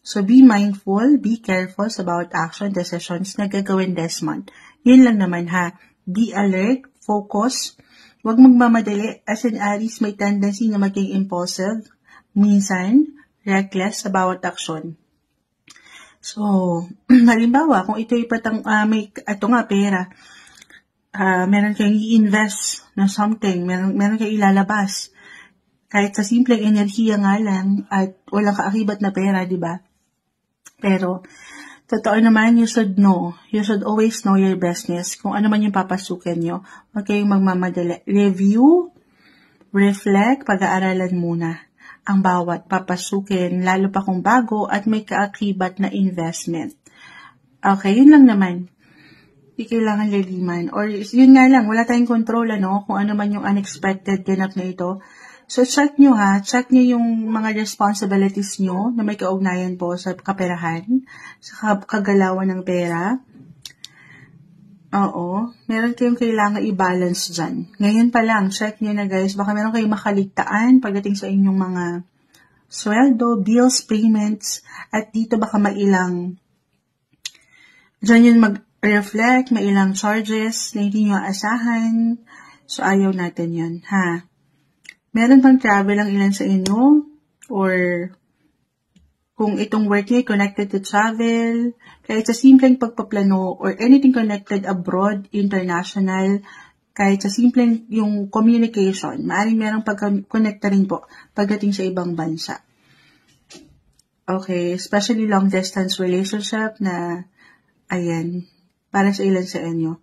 So, be mindful, be careful about action, decisions na gagawin this month. Yun lang naman ha. Be alert, focus, huwag magmamadali. As in Aries, may tendency na maging impulsive, minsan, reckless sa bawat aksyon. So, halimbawa, kung ito'y pera, meron kayong i-invest na something, meron kayong ilalabas. Kahit sa simpleng enerhiya nga lang at walang kaakibat na pera, di ba? Pero, totoo naman, you should always know your business. Kung ano man yung papasukin nyo, huwag kayong magmamadali. Review, reflect, pag-aaralan muna ang bawat papasukin, lalo pa kung bago at may kaakibat na investment. Okay, yun lang naman. Hindi kailangan laliman. Or yun nga lang, wala tayong control kung ano man yung unexpected ganap na ito. So check nyo yung mga responsibilities nyo na may kaugnayan po sa kaperahan, sa kagalawan ng pera. Oo, meron kayong kailangan i-balance dyan. Ngayon pa lang, check nyo na guys, baka meron kayong makaligtaan pagdating sa inyong mga sweldo, bills, payments, at dito baka mailang, dyan yun mag-reflect, mailang charges na hindi nyo asahan. So ayaw natin yun, ha? Meron bang travel ang ilan sa inyo? Or kung itong work nyo connected to travel, kahit sa simpleng pagpaplano or anything connected abroad, international, kahit sa simpleng yung communication, maaaring merong pag-connect rin po pagdating sa ibang bansa. Okay, especially long distance relationship na, ayan, para sa ilan sa inyo.